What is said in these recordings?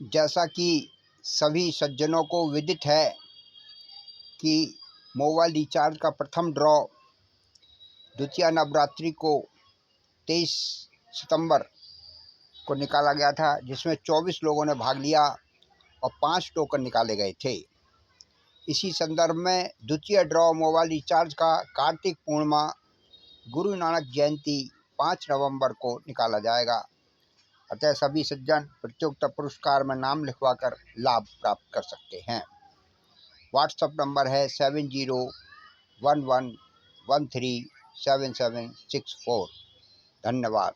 जैसा कि सभी सज्जनों को विदित है कि मोबाइल रिचार्ज का प्रथम ड्रॉ द्वितीय नवरात्रि को 23 सितंबर को निकाला गया था, जिसमें 24 लोगों ने भाग लिया और 5 टोकन निकाले गए थे। इसी संदर्भ में द्वितीय ड्रॉ मोबाइल रिचार्ज का कार्तिक पूर्णिमा गुरु नानक जयंती 5 नवंबर को निकाला जाएगा। अतः सभी सज्जन प्रत्युक्त पुरस्कार में नाम लिखवाकर लाभ प्राप्त कर सकते हैं। व्हाट्सएप नंबर है 7011137764। धन्यवाद।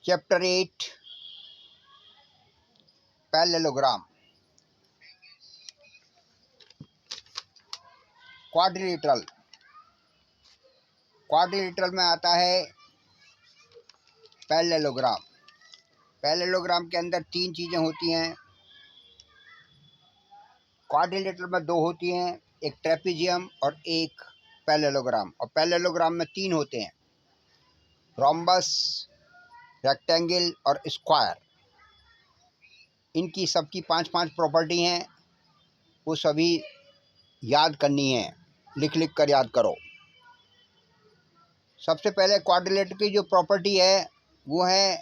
Chapter 8 parallelogram. क्वाड्रिलेटरल में आता है पैरेललोग्राम। पैरेललोग्राम के अंदर 3 चीज़ें होती हैं। क्वाड्रिलेटरल में 2 होती हैं, एक ट्रेपीजियम और एक पैरेललोग्राम। और पैरेललोग्राम में 3 होते हैं, रोम्बस, रेक्टेंगल और स्क्वायर। इनकी सबकी 5-5 प्रॉपर्टी हैं, वो सभी याद करनी है। लिख कर याद करो। सबसे पहले क्वाड्रिलेटरल की जो प्रॉपर्टी है वो है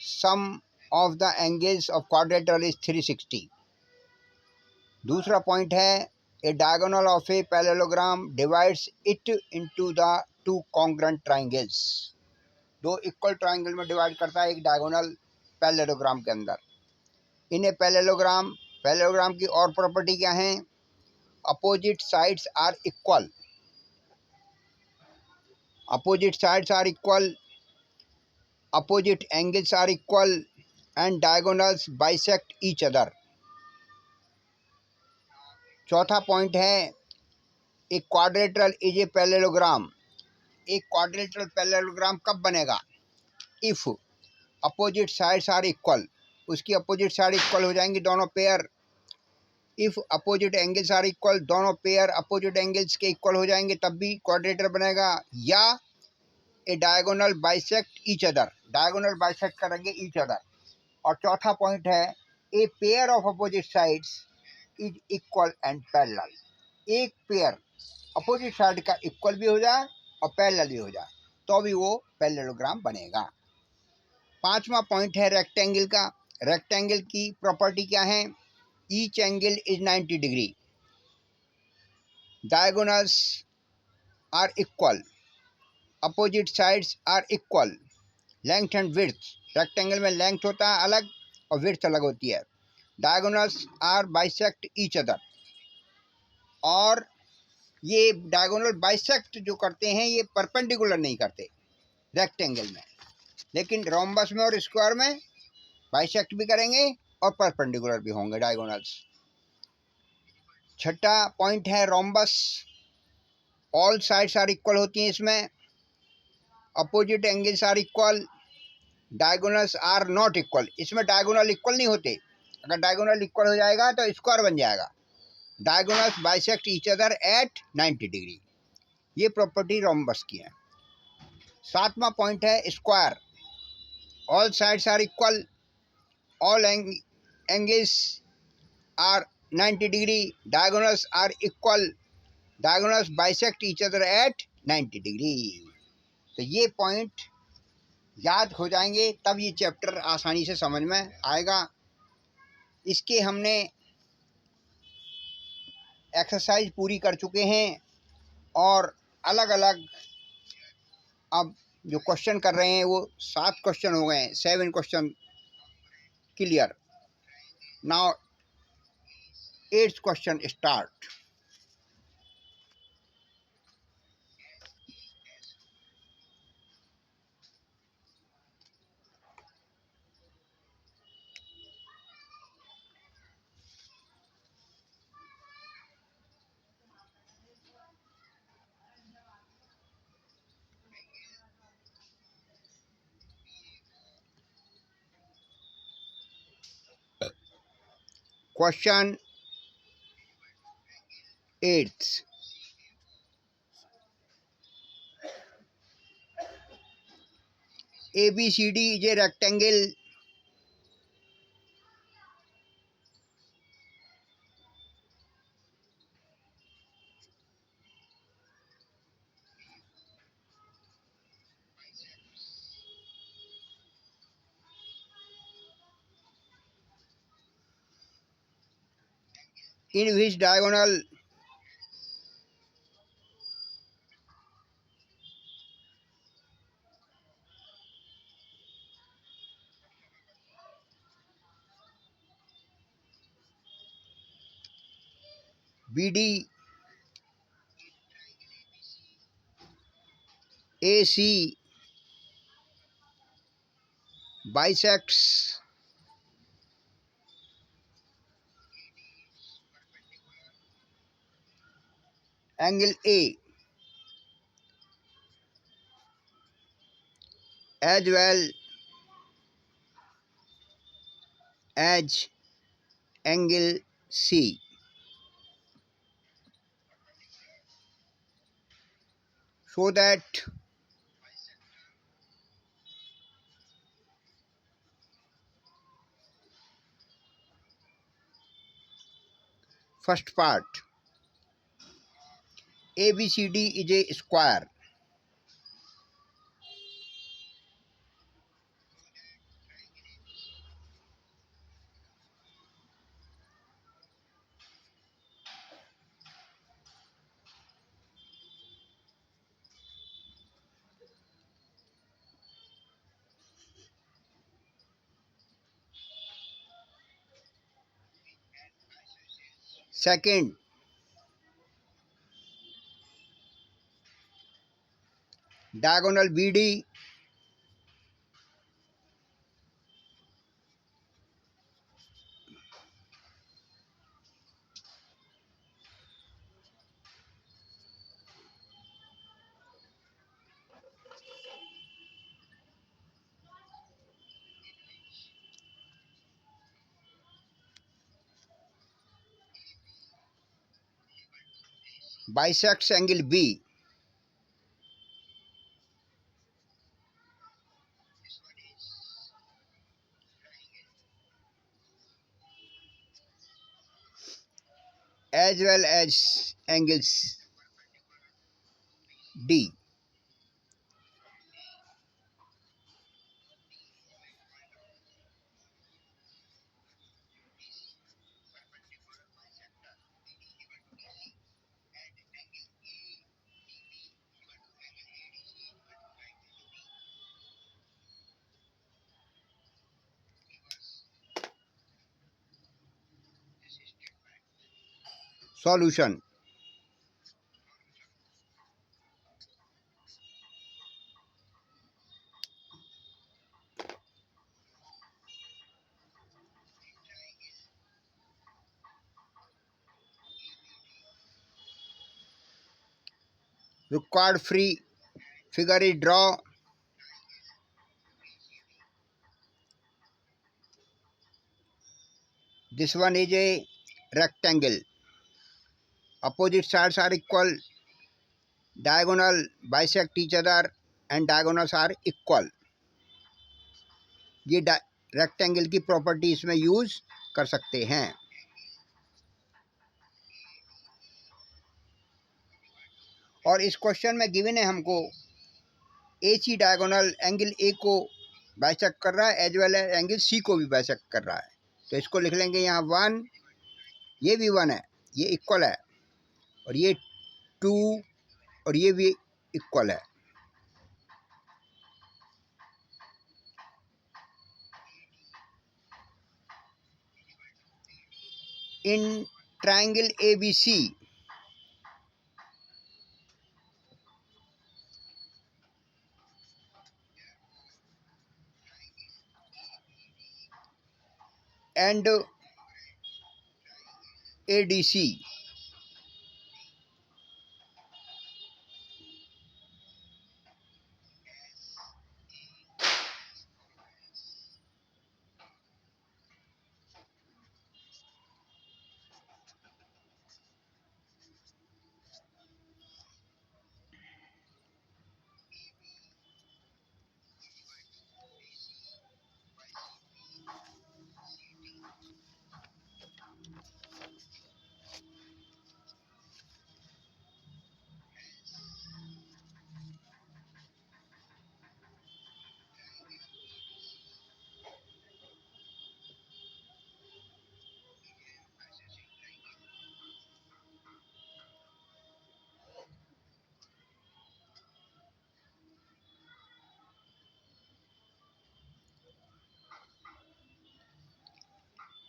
sum of the angles of quadrilateral is 360। दूसरा पॉइंट है a diagonal of a parallelogram divides it into the 2 congruent triangles. 2 equal triangle में डिवाइड करता है एक डायगोनल पैरेललोग्राम के अंदर। इन्हें पैरेललोग्राम की और प्रॉपर्टी क्या है? Opposite sides are equal, opposite sides are equal, opposite angles are equal and diagonals bisect each other। चौथा पॉइंट है एक क्वाड्रिलेटरल इज ए पैरेललोग्राम। एक क्वाड्रिलेटरल पैरेललोग्राम कब बनेगा? If opposite sides are equal, उसकी अपोजिट साइड इक्वल हो जाएंगी दोनों pair. If opposite angles are equal, दोनों पेयर अपोजिट एंगल्स के इक्वल हो जाएंगे, तब भी क्वाड्रिलेटरल बनेगा। या a diagonal bisect each other, diagonal bisect करेंगे ईच अदर। और चौथा पॉइंट है a pair of opposite sides is equal and parallel. एक पेयर अपोजिट साइड का इक्वल भी हो जाए और पैरेलल भी हो जाए तो भी वो पैरेललोग्राम बनेगा। 5वां पॉइंट है रेक्टेंगल का। रेक्टेंगल की प्रॉपर्टी क्या है? Each angle is 90 degree, diagonals are equal, opposite sides are equal, length and width. Rectangle में लेंथ होता है अलग और विड्थ अलग होती है। Diagonals are bisect each other. और ये डायगोनल बाइसेक्ट जो करते हैं ये परपेंडिकुलर नहीं करते रेक्टेंगल में, लेकिन रोम्बस में और स्क्वायर में बाइसेक्ट भी करेंगे और परपेंडिकुलर भी होंगे डायगोनल्स। छठा पॉइंट है rhombus. All sides are equal होती हैं इसमें, opposite angles are equal, diagonals are not equal. इसमें डायगोनल इक्वल नहीं होते। अगर डायगोनल इक्वल हो जाएगा तो स्क्वायर बन जाएगा। Diagonals bisect each other at 90 degree. ये प्रॉपर्टी रोम्बस की है। 7वां पॉइंट है square. All sides are equal, all angles are 90 degree, diagonals are equal, diagonals bisect each other at 90 degree. तो ये पॉइंट याद हो जाएंगे तब ये चैप्टर आसानी से समझ में आएगा। इसके हमने एक्सरसाइज पूरी कर चुके हैं और अलग अलग अब जो क्वेश्चन कर रहे हैं वो 7 क्वेश्चन हो गए हैं। 7 question clear. Now 8th question start. Question 8th, ABCD is a rectangle. In which diagonal BD AC bisects angle A as well as angle C. So that first part ABCD is a square. Second, diagonal BD bisects angle B as well as angles D. Solution. Required free figure is draw. This one is a rectangle. Opposite sides are equal. Diagonal bisect each other and diagonals are equal. ये rectangle की property इसमें use कर सकते हैं. और इस question में given है हमको AC डायगोनल एंगल ए को बाइसेक्ट कर रहा है as well as angle C को भी बाइसेक्ट कर रहा है. तो इसको लिख लेंगे यहाँ 1, ये भी 1 है, ये इक्वल है, और ये 2 और ये भी इक्वल है. In triangle ABC and ADC,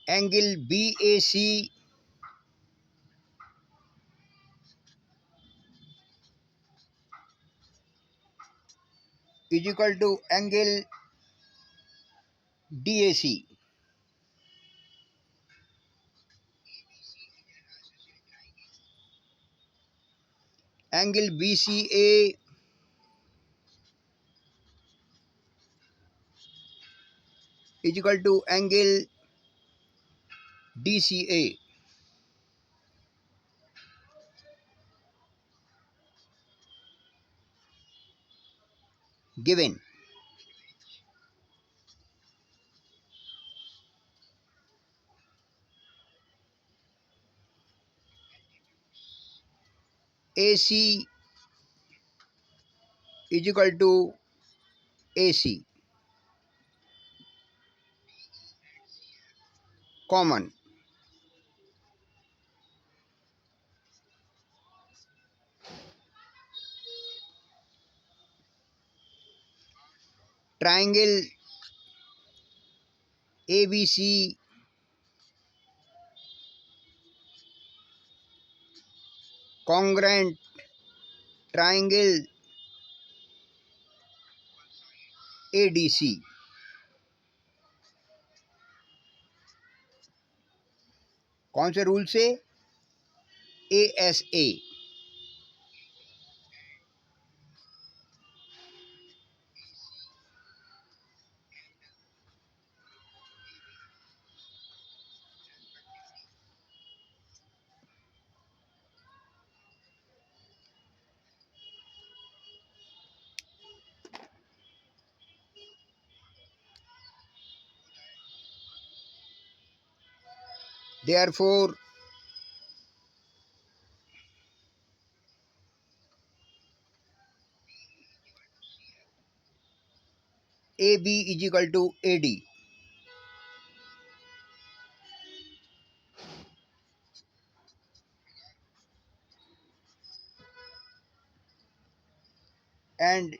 angle BAC is equal to angle DAC. Angle BCA is equal to angle DCA. Given AC is equal to AC, common. Triangle ABC congruent triangle ADC. कौन से rule से? ASA. Therefore, AB is equal to AD. And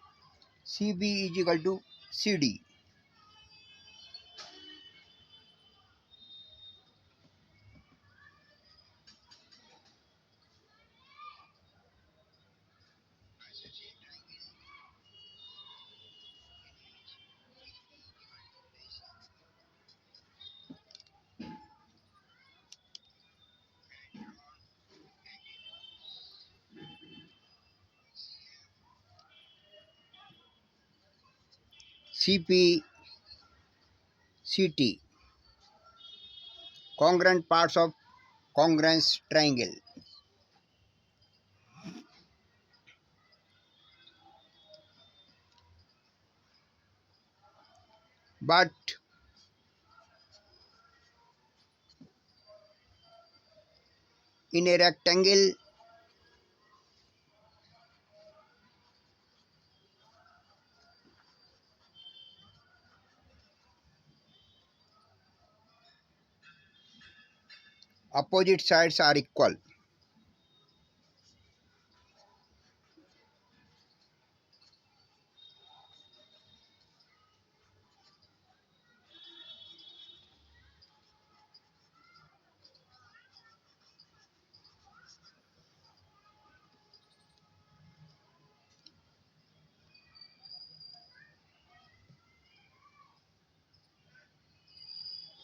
CB is equal to CD. CP, CT. Congruent parts of congruence triangle. But in a rectangle, opposite sides are equal.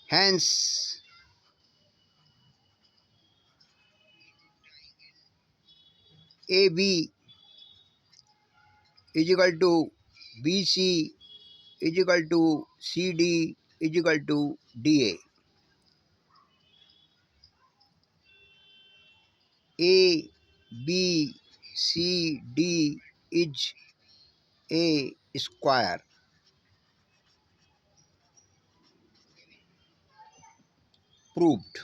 Hence, AB is equal to BC is equal to CD is equal to DA. A, B, C, D is a square. Proved.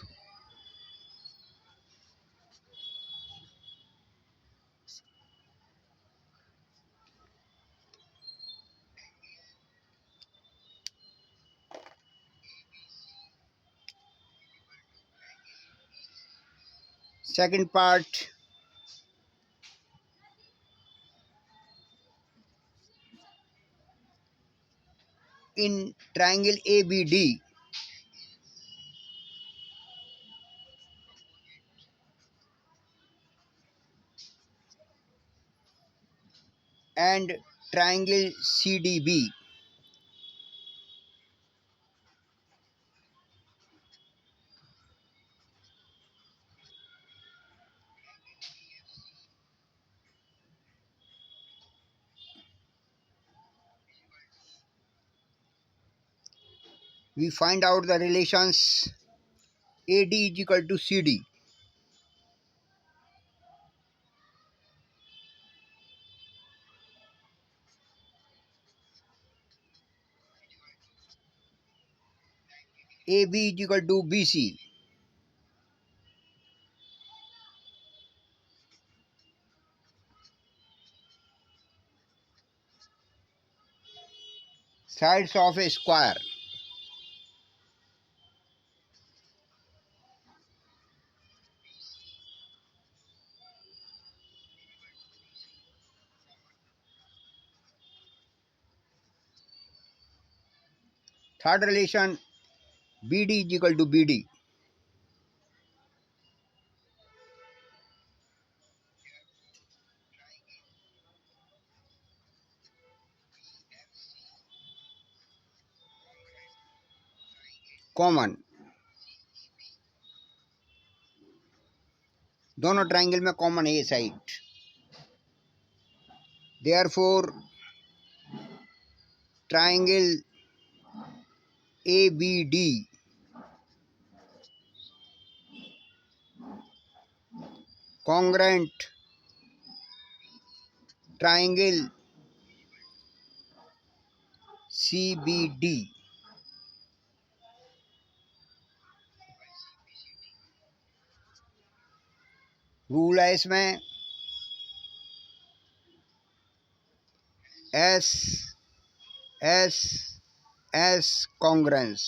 Second part, in triangle ABD, and triangle CDB. We find out the relations AD is equal to CD. AB is equal to BC. Sides of a square. Third relation BD is equal to BD. Common, दोनों triangle में common है ये side. Therefore triangle ABD congruent triangle CBD. Rule है इसमें S S S congruence.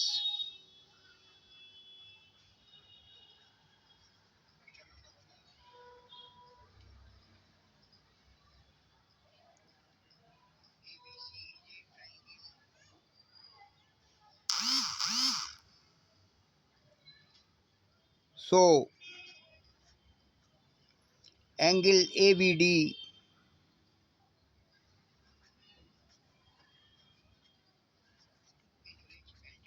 So angle ABD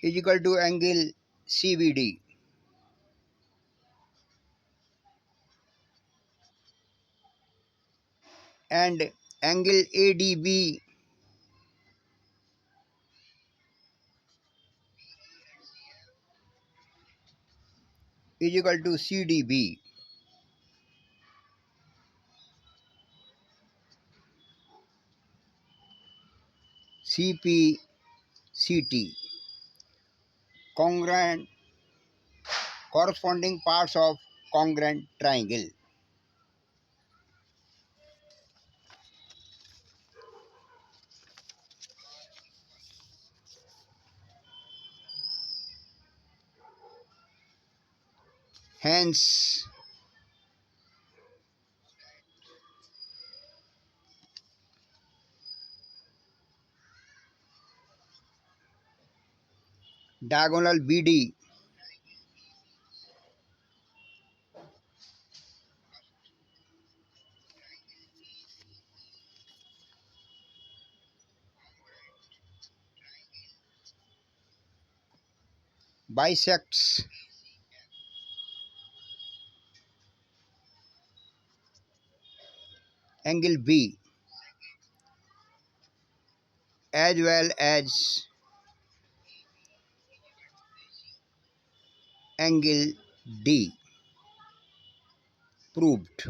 is equal to angle CBD, and angle ADB is equal to CDB. CPCT, congruent corresponding parts of congruent triangle. Hence, diagonal BD bisects angle B as well as angle D. Proved.